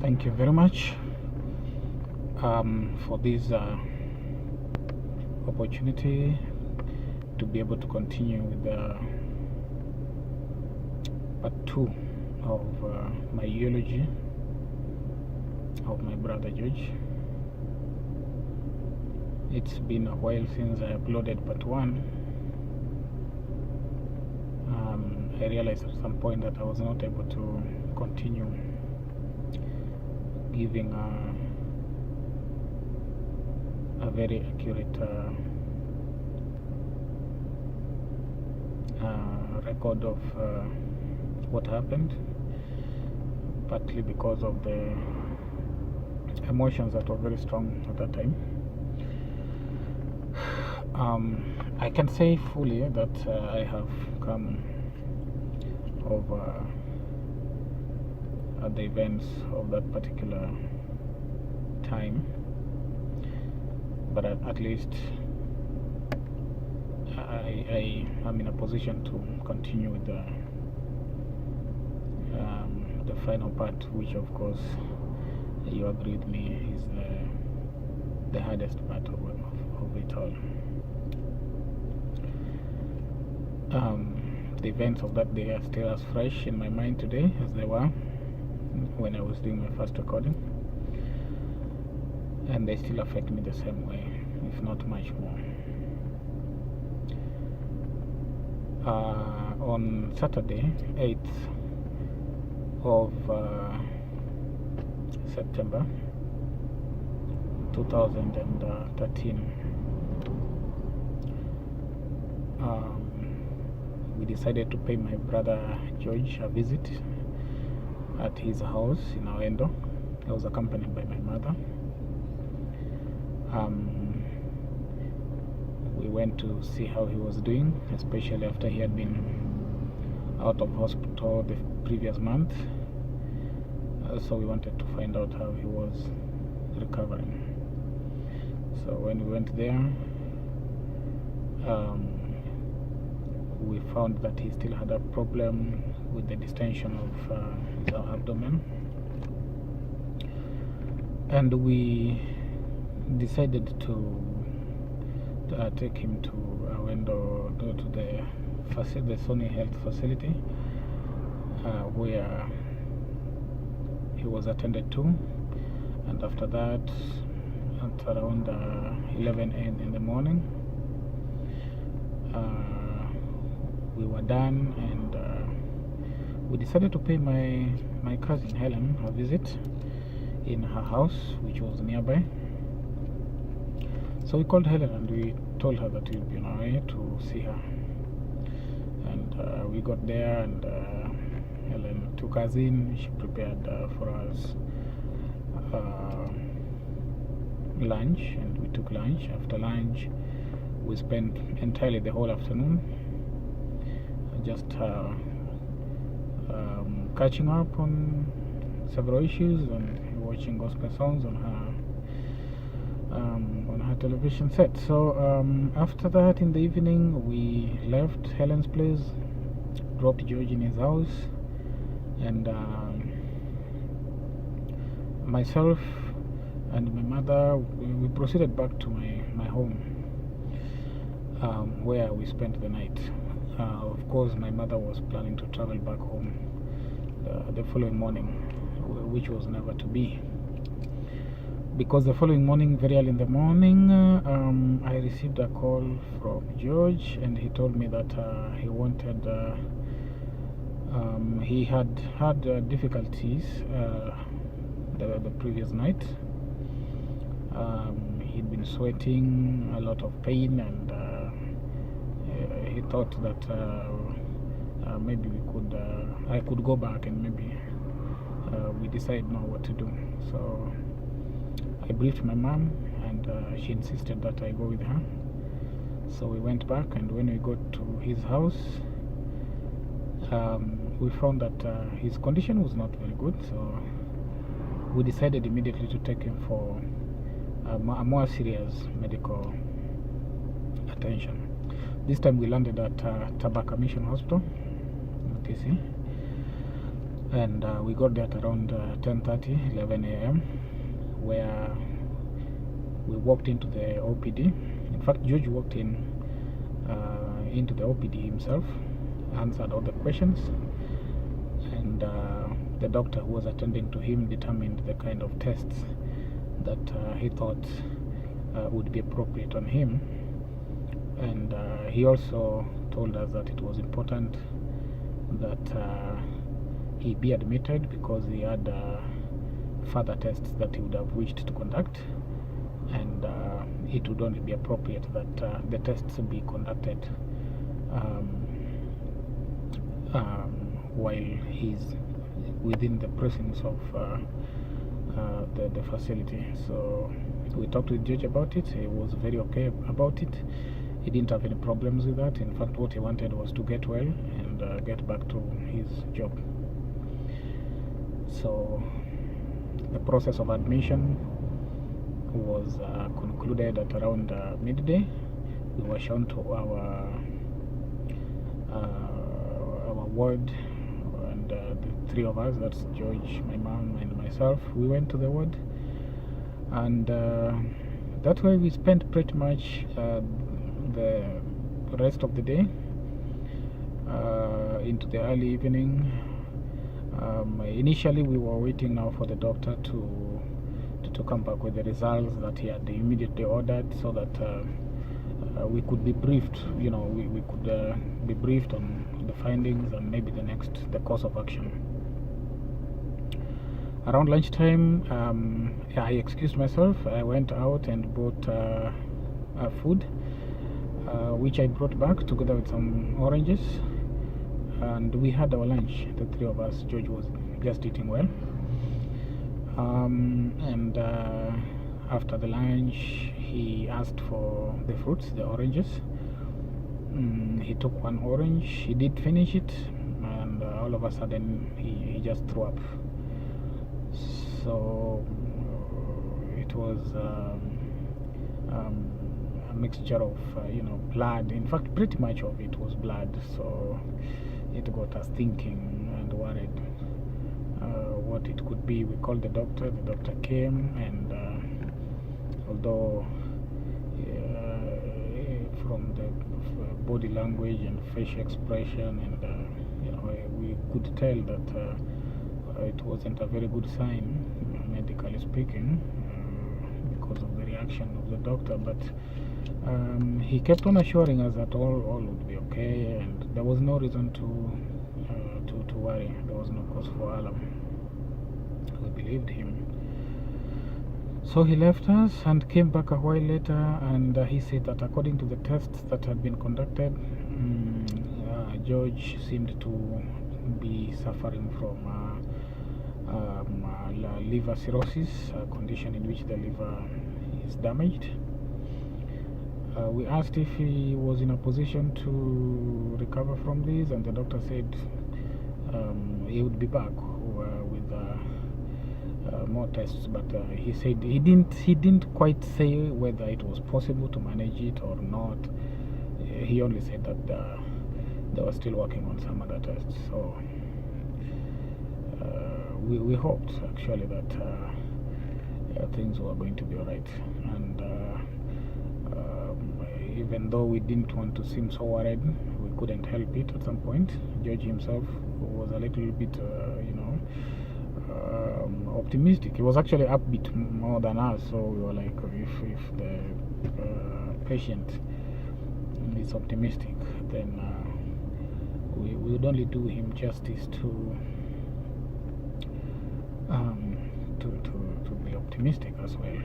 Thank you very much for this opportunity to be able to continue with part 2 of my eulogy of my brother George. It's been a while since I uploaded part 1. I realized at some point that I was not able to continue giving a very accurate record of what happened, partly because of the emotions that were very strong at that time. I can say fully that I have come over the events of that particular time, but at least I am in a position to continue with the final part, which of course you agree with me is the hardest part of it all. The events of that day are still as fresh in my mind today as they were when I was doing my first recording, and they still affect me the same way, if not much more. On Saturday, 8th of September 2013, we decided to pay my brother George a visit at his house in Awendo. I was accompanied by my mother. We went to see how he was doing, especially after he had been out of hospital the previous month. So we wanted to find out how he was recovering. So when we went there, we found that he still had a problem with the distension of his abdomen, and we decided to take him to Awendo, to the Sony Health facility, where he was attended to. And after that, at around 11 a.m. in the morning, we were done, and we decided to pay my cousin Helen a visit in her house, which was nearby. So we called Helen and we told her that we would be on our way to see her. And we got there, and Helen took us in. She prepared for us lunch, and we took lunch. After lunch, we spent entirely the whole afternoon just catching up on several issues and watching gospel songs on her television set. So after that, in the evening, we left Helen's place, dropped George in his house, and myself and my mother, we proceeded back to my home, where we spent the night. Of course, my mother was planning to travel back home the following morning, which was never to be, because the following morning, very early in the morning, I received a call from George, and he told me that he wanted he had difficulties the previous night. He'd been sweating, a lot of pain, and he thought that maybe I could go back, and maybe we decide now what to do. So I briefed my mom, and she insisted that I go with her. So we went back, and when we got to his house, we found that his condition was not very good. So we decided immediately to take him for a more serious medical attention. This time we landed at Tabaka Mission Hospital, Kisii. And we got there at around 10:30, 11 a.m., where we walked into the OPD. In fact, George walked into the OPD himself, answered all the questions, and the doctor who was attending to him determined the kind of tests that he thought would be appropriate on him. And he also told us that it was important that he be admitted because he had further tests that he would have wished to conduct, and it would only be appropriate that the tests be conducted while he's within the presence of the facility. So we talked with George about it. He was very okay about it. He didn't have any problems with that. In fact, what he wanted was to get well and get back to his job. So the process of admission was concluded at around midday. We were shown to our ward, and the three of us, that's George, my mom, and myself, we went to the ward, and that's where we spent pretty much the rest of the day into the early evening. Initially we were waiting now for the doctor to come back with the results that he had immediately ordered, so that we could be briefed, we could be briefed on the findings and maybe the course of action. Around lunchtime, I excused myself. I went out and bought food, which I brought back together with some oranges, and we had our lunch, the three of us. George was just eating well, and after the lunch he asked for the fruits, the oranges. He took one orange, he did finish it, and all of a sudden he just threw up. So it was a mixture of blood. In fact, pretty much of it was blood. So it got us thinking and worried what it could be. We called the doctor. The doctor came, and although from the body language and facial expression, and we could tell that it wasn't a very good sign, medically speaking, because of the reaction of the doctor. But he kept on assuring us that all would be okay, and there was no reason to worry. There was no cause for alarm. We believed him. So he left us and came back a while later, and he said that according to the tests that had been conducted, George seemed to be suffering from liver cirrhosis, a condition in which the liver is damaged. We asked if he was in a position to recover from this, and the doctor said he would be back with more tests, but he said he didn't quite say whether it was possible to manage it or not. He only said that they were still working on some other tests. So we hoped actually that things were going to be alright, and even though we didn't want to seem so worried, we couldn't help it. At some point, George himself was a little bit optimistic. He was actually upbeat more than us, so we were like, if the patient is optimistic, then we would only do him justice to be optimistic as well.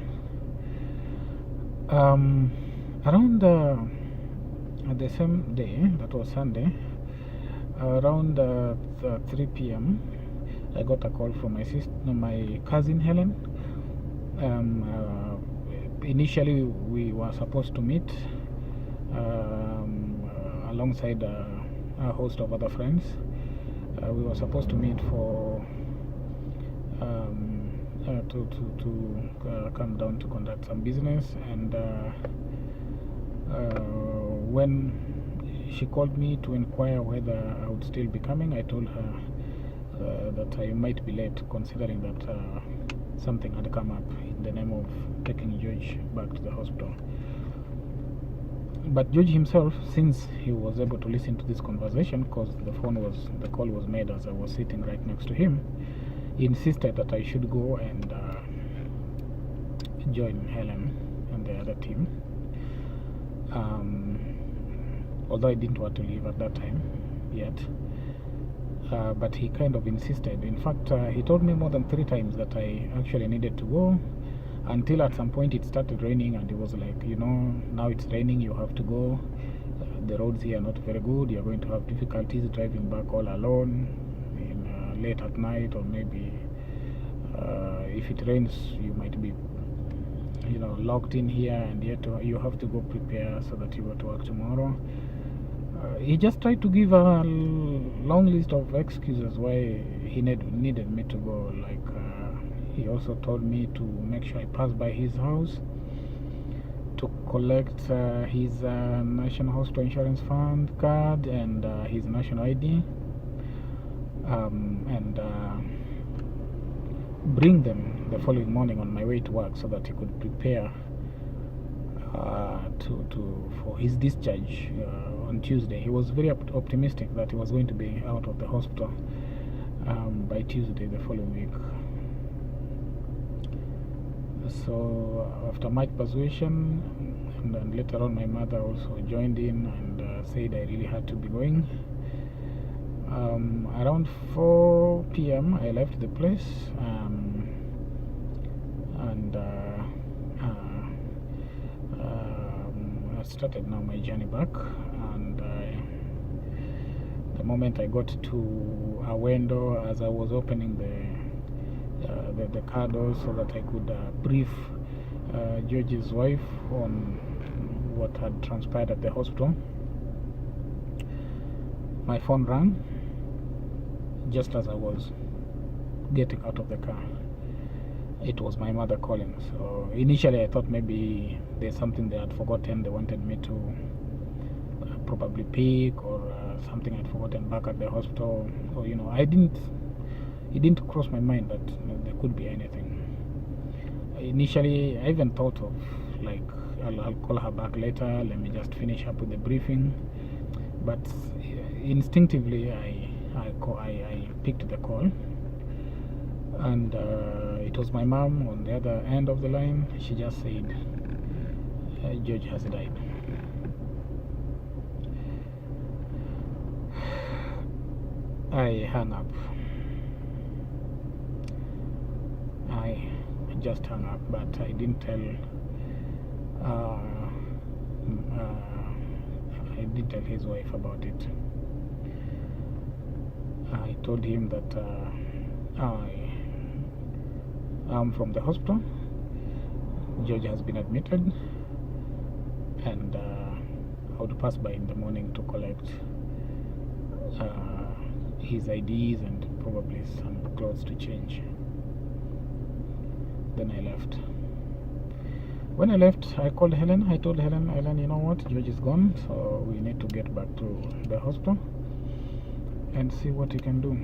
Around the same day, that was Sunday, around 3 p.m. I got a call from my cousin Helen. Initially we were supposed to meet alongside a host of other friends. We were supposed to meet for to come down to conduct some business, and when she called me to inquire whether I would still be coming, I told her that I might be late, considering that something had come up in the name of taking George back to the hospital. But George himself, since he was able to listen to this conversation, because the call was made as I was sitting right next to him, he insisted that I should go and join Helen and the other team. Although I didn't want to leave at that time yet, but he kind of insisted. In fact, he told me more than 3 times that I actually needed to go, until at some point it started raining, and he was like, now it's raining, you have to go. The roads here are not very good. You're going to have difficulties driving back all alone late at night, or maybe if it rains, you might be locked in here, and yet you have to go prepare so that you go to work tomorrow. He just tried to give a long list of excuses why he needed me to go. Like he also told me to make sure I pass by his house to collect his National Hospital Insurance Fund card and his national ID, and bring them the following morning on my way to work, so that he could prepare for his discharge on Tuesday. He was very optimistic that he was going to be out of the hospital by Tuesday the following week. So after much persuasion, and later on my mother also joined in and said I really had to be going. Around 4 p.m. I left the place, and I started now my journey back. And the moment I got to a window, as I was opening the car door so that I could brief George's wife on what had transpired at the hospital, my phone rang just as I was getting out of the car. It was my mother calling. So initially I thought maybe there's something they had forgotten. They wanted me to probably pick, or something I'd forgotten back at the hospital, or it didn't cross my mind that there could be anything. Initially I even thought of like I'll call her back later, let me just finish up with the briefing. But instinctively I picked the call, and it was my mom on the other end of the line. She just said George has died. I hung up. I just hung up, but I didn't tell his wife about it. I told him that I am from the hospital. George has been admitted, and I would pass by in the morning to collect his IDs and probably some clothes to change. Then I left. When I left, I called Helen. I told Helen, you know what, George is gone, so we need to get back to the hospital and see what we can do.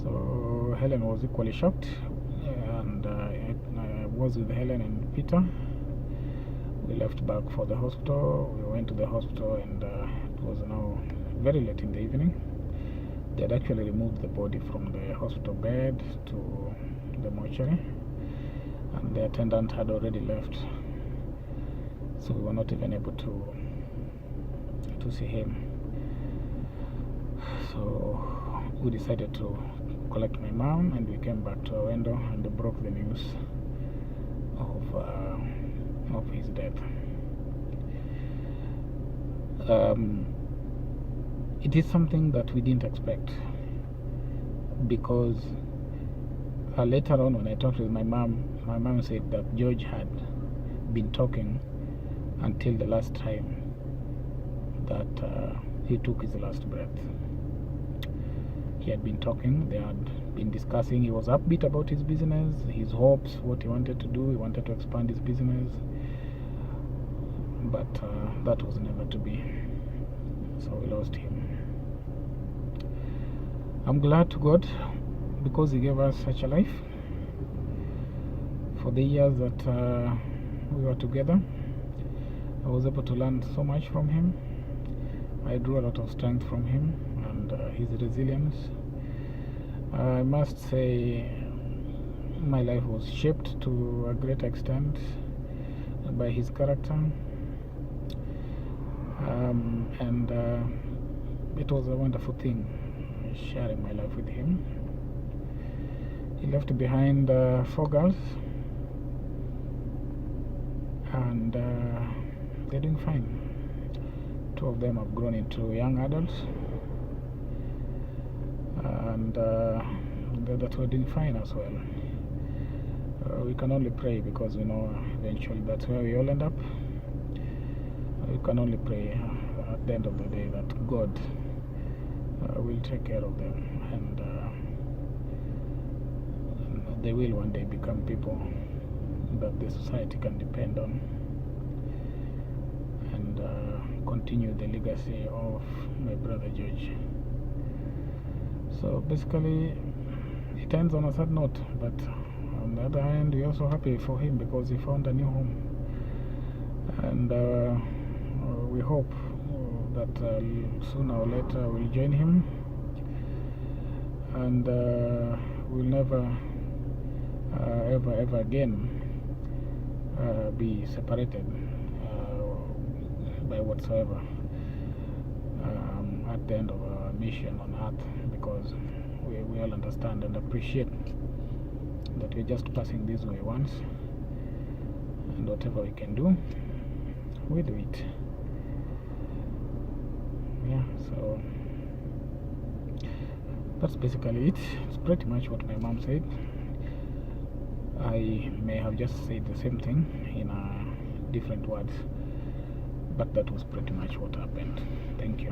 So Helen was equally shocked, and I was with Helen and Peter. We left back for the hospital. We went to the hospital, and it was now very late in the evening. They had actually removed the body from the hospital bed to the mortuary, and the attendant had already left, so we were not even able to see him. So we decided to collect my mom, and we came back to our window and broke the news of his death. It is something that we didn't expect, because later on when I talked with my mom said that George had been talking until the last time that he took his last breath. He had been talking, they had been discussing. He was upbeat about his business, his hopes, what he wanted to do. He wanted to expand his business, but that was never to be. So we lost him. I'm glad to God because He gave us such a life. For the years that we were together, I was able to learn so much from Him. I drew a lot of strength from Him and His resilience. I must say my life was shaped to a great extent by His character, and it was a wonderful thing sharing my life with Him. He left behind 4 girls, and they're doing fine. 2 of them have grown into young adults, and the other 2 are doing fine as well. We can only pray because we know eventually that's where we all end up. We can only pray at the end of the day that God will take care of them, and they will one day become people that the society can depend on, and continue the legacy of my brother George. So basically it ends on a sad note, but on the other hand we're also happy for him because he found a new home, and we hope that sooner or later we'll join him, and we'll never ever again be separated by whatsoever at the end of our mission on earth, because we all understand and appreciate that we're just passing this way once, and whatever we can do, we do it. Yeah, so that's basically it. It's pretty much what my mom said. I may have just said the same thing in different words, but that was pretty much what happened. Thank you.